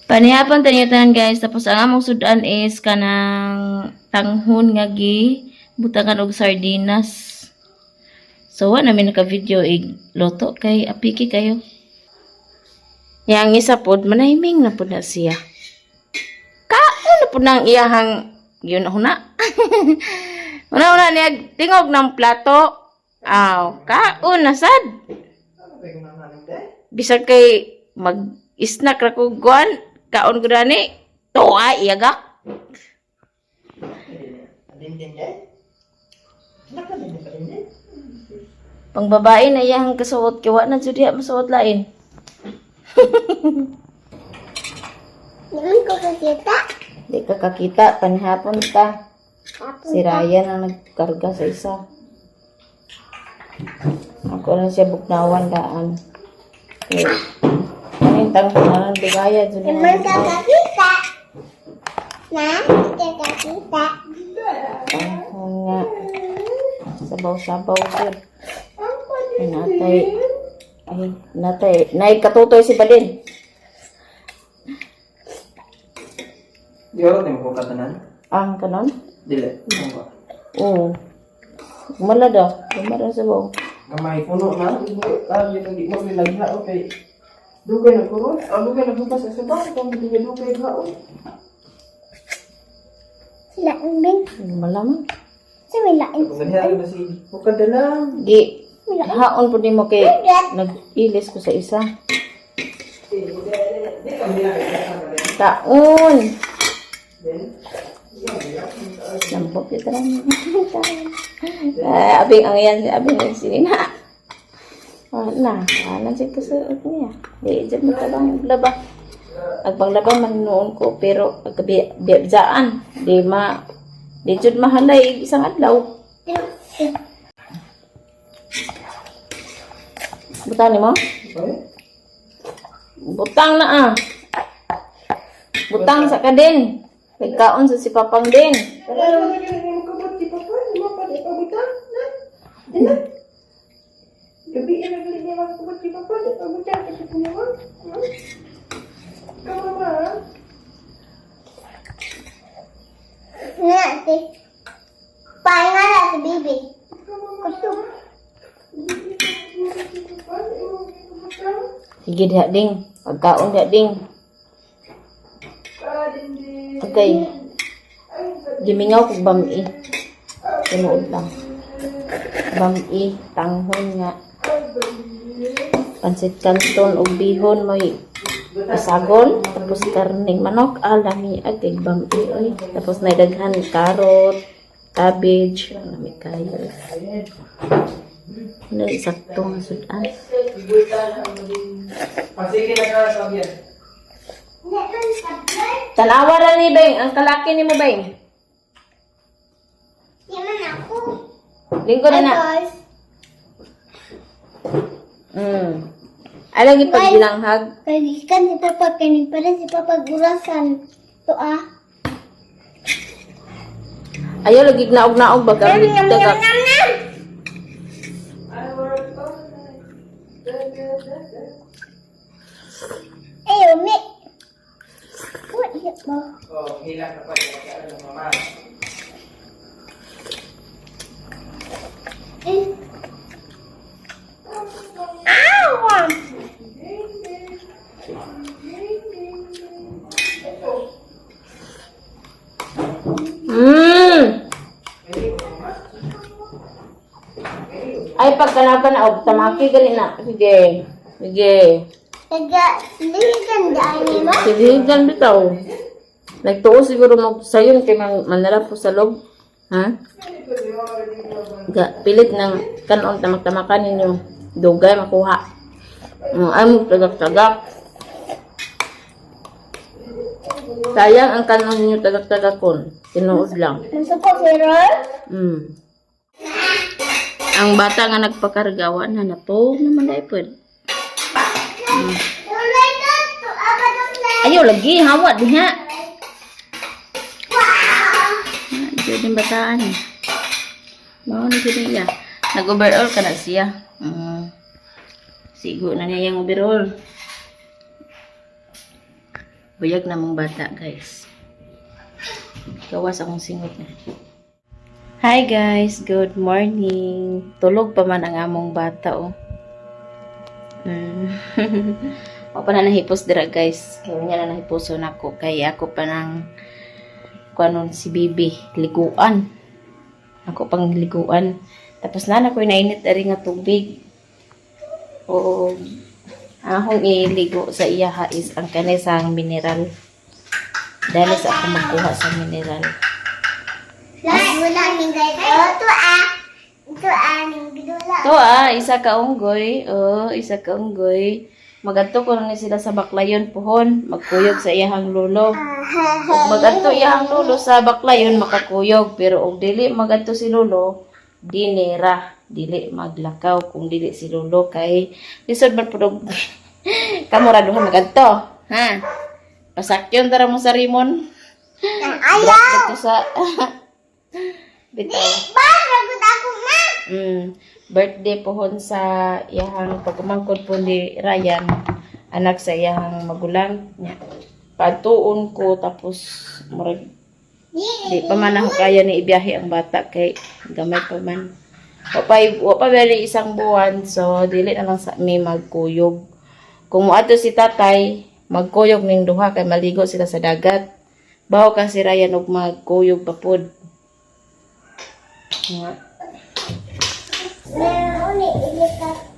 Panihapon tanan guys, tapos ang among sudan is kanang tanghon nga gi butangan og sardinas. So wa namin naka-video luto kay apiki kayo. Yang isa pod manahiming na pod na siya. Kaon na pod nang iyahang yun huna. Una niya tingog ng plato. Aw, kaon na sad. Bisag kay mag-snack ra ko guan. Kaon ko dani, toa iyagak. Pang babae na iyang kasuot, kiwa na jud diha masuot lain. Naman ko kakita. Di ka kakita, panihapon ka. Si Ryan ang nagkarga sa isa. Ako na siya bugnawan daan. Okay. Kanin tangko na lang bigaya. Naman ka kakita. Na, kakita. Tangko nga. Sabaw-sabaw sir. Natay. Naikatutoy si Balin. Di oras tayo mo katanan? Ang kanon? Dili. Oo. Mala daw. Gumara sabaw. Gamay puno na. Yun ang di mo nilagha. Okay. Dugay na kurot. Dugay na bukas sa sabaw. Kung dugay na. Sila ang bin. Mala man. Sa milain. Nangyari na si bukad na lang. Di. Haon po din mo kay nag-ilis ko sa isa. Taon. Lampok kita lang. Abing ang yan si abing ang sinina. Wala. Wala siya kasuot niya. Di dyan magtabang laba. Agpanglaba man noon ko pero agkabiyabzaan. Di dyan mahalay isang adlaw. Butang ni mo? Butang na ah. Butang sa ka din. Nagkaon sa si Papang din. Nga, ate. Pahinga na si baby. Kusog. Sige diha ding. Pagkaon diha ding. Okay. Gimingaw kog bami. Tinuod lang. Bami, tanghon nga. Pansit canton ug bihon may isagon, tapos karning manok, alami agay bami oy. Tapos naidaghan carrot, cabbage, lami kayo. Na sakto nga sudan. Pasige na ka sa biyan. Tanawa ra ni Beng, ang kalaki ni mo Beng. Yaman ako. Lingkod na na. Guys. Ay lagi pag bilanghag. Kagikan si Papa. Kanin pa rin si Papa gurasan. Ito ah. Ayaw lagi naog-naog baga Yum, yum, dagag. yum, yum. Ay, umi. What is it, Bo? Oh, hilang ka pa yung mama. Ow! Ay pagkanapan na og tamaki gali na. Sige. Sige. Ligan daan ni ba? Sige gan bitaw. Nagtuo siguro mo sayon kay manala po sa loob. Ha? Pilit ng kanon tamak-tamakan ninyo. Dugay makuha. Ay mo tagak-tagak. Sayang ang kanon ninyo tagak-tagakon. Tinuod lang. Gusto ko si Roy? Ang bata nga nagpakargawan na to naman dai pud. Ayaw lagi hawa diha. Diyo din bataan. Mao ni gid niya. Nag-overall ka na siya. Sigo na niya yung overall. Buyag na mong bata, guys. Gawas akong singot na. Hi guys, good morning. Tulog pa man ang among bata, oh. O pa na nahipos dira, guys. Kaya niya na nahiposo na ako. Kaya ako pa nang kuanon si Bibi, liguan. Ako pang liguan. Tapos na ko nainit ari nga tubig. O akong iligo sa iya is ang kanisang mineral. Dahil sa ako magkuha sa mineral. Wala ning guys. Ning gidula. To isa ka unggoy. Isa ka unggoy. Magadto ko ni sila sa baklayon pohon, magkuyog sa iyahang lulo. Ug magadto iyahang lulo sa baklayon makakuyog, pero og dili magadto si lulo, dinera, dili maglakaw kung dili si lulo kay lisod man pud kamura duha magadto, ha? Pasakyon tara mo sa rimon. Ayaw. Dito sa bitaw. Ragot ako ma. Birthday pohon sa iyahang pagkumangkod po ni Ryan, anak sa iyahang magulang niya. Pagtuon ko tapos murag di pa man ako kaya ni ibiyahe ang bata kay gamay pa man. Wa pa bali isang buwan, so dili na lang sa mi magkuyog. Kung moadto si tatay, magkuyog ning duha kay maligo sila sa dagat. Bawo ka si Ryan og magkuyog pa pod. Nga.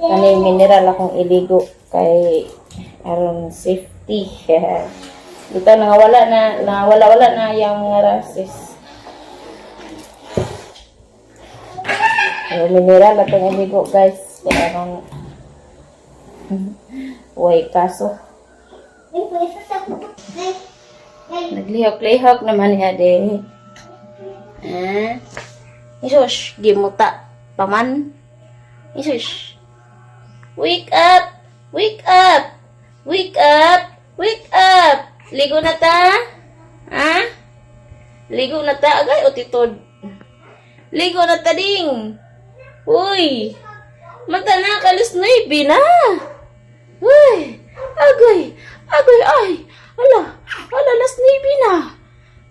Kaning mineral akong iligo kay aron safety. Dito wala na yung mga rases. Mineral akong iligo, guys. Kaya aron way kaso. Naglihok-lihok naman niya de. Isus, gimuta paman. Isus. Wake up! Wake up! Wake up! Wake up! Ligo na ta? Ha? Ligo na ta? Agay o titod? Ligo na ta ding! Uy! Mata na kalis na na! Uy! Agay! Agay! Ay! Ala! Ala! Las na na!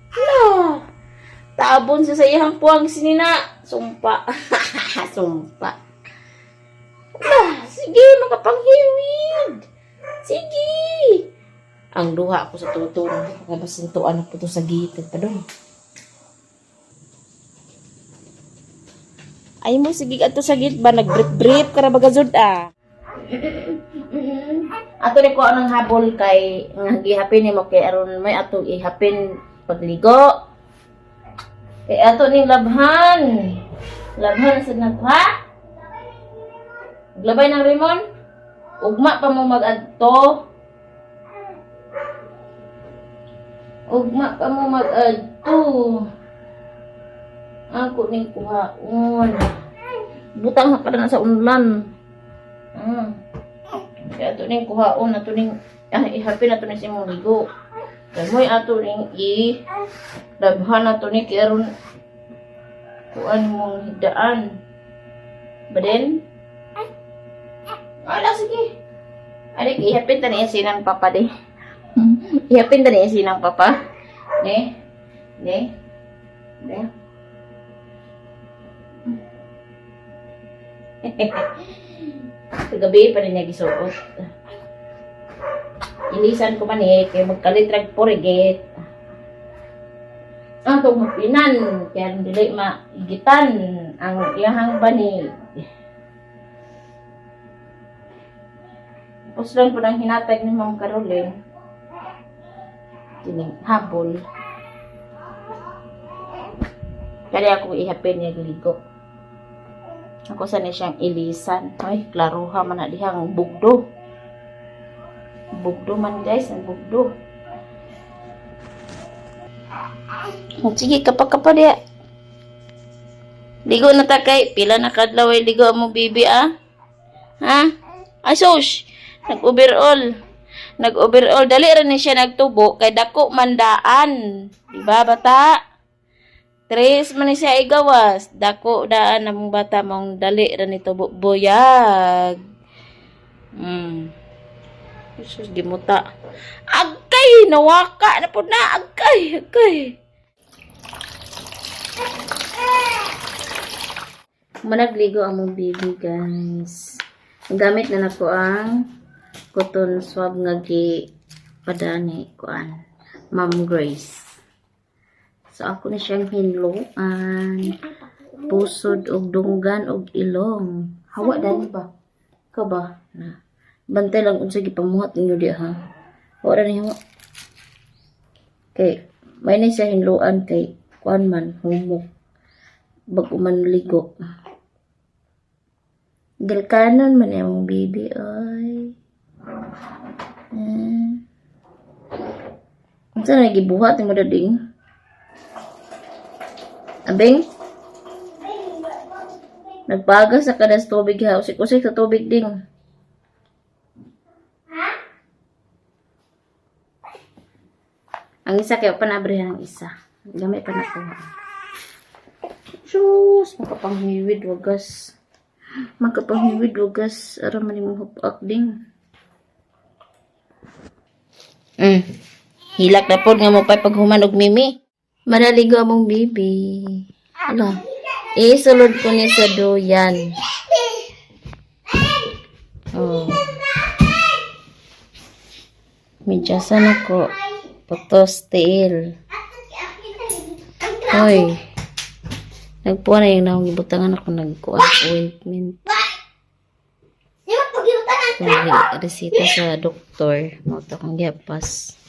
Ala! Tabon sa sayahang puwang sinina! Sumpa! Sumpa! Sige, makapanghiwid. Sige. Ang duha ako sa tutong. Nakabasintuan ako to sa gitag pa doon. Ay mo, sige ato sa git ba? Nag-brief-brief ka na bagazod Ato ni ko anong habol kay gihapin ni mo kay aron may ato ihapin pagligo. Kay ato ning labhan. Labhan sa nagha. Glabay ng rimon. Ugma pa mo mag-adto. Ugma pa mo mag-adto. Ako ning kuhaon. Butang pa na sa unlan. Kaya ato ning kuhaon, ato ning ihapin ato ning simong ligo. Kamoy ato ning labhan ato ni karon kuan mong hidaan. Baden wala, sige. Adik, ihapin ta niya sinang papa, de. Ihapin ta niya sinang papa. Ne? Ne? Ne? Kagabi pa rin niya gisuot. Ilisan ko man kaya magkalitrag porigit. Ang itong mapinan, kaya dili maigitan ang iyahang banig. Tapos lang po nang hinatag ni Ma'am Caroline. Tining habol. Kaya ako ihapin niya ligo. Ako sana siyang ilisan. Ay, klaruha man na dihang bugdo. Bugdo man guys, ang bugdo. Sige, kapag dia. Ligo na ta kay. Pila na kadlaw ay ligo mo bibi Ha? Asos! Nag-overall. Nag-overall. Dali rin siya nagtubo. Kay dako mandaan. Diba bata? 3 man siya igawas. Dako daan na mong bata mong dali rin ito buyag. Jesus, gimuta. Agkay! Ay, nawaka na po na. Agkay, agkay. Managligo ang mong baby, guys. Gamit na nako ang cotton swab nga gi padani kuan Ma'am Grace. So ako na siyang hinluan, pusod og dunggan og ilong. Hawa dani ba? Ka ba? Na. Bantay lang unsa gipamuhat ninyo di ha. Hawa dani hawa. Kay may na siya hinluan kay kuan man humok. Bago man ligo. Galkanon man yung baby, ay. Ang saan nagibuhat mo dading? Abing? Nagpagas sa kadas tubig ha. Usik-usik sa tubig ding. Ang isa kayo panabrihan ang isa. Gamit pa na ko. Sus, makapanghiwid, wagas. Magkapanghiwid lugas ara man imong hupak ding. Hilak na pod nga mo pay paghuman og mimi. Manaligo among bibi. Ala. Isulod ko ni sa duyan. Oh. Midyasan ako. Putos tiil. Hoy. Nagpuan na yung naong ibutangan ako nagkuhan ointment. Resita sa doktor. Mauta kong gihapas.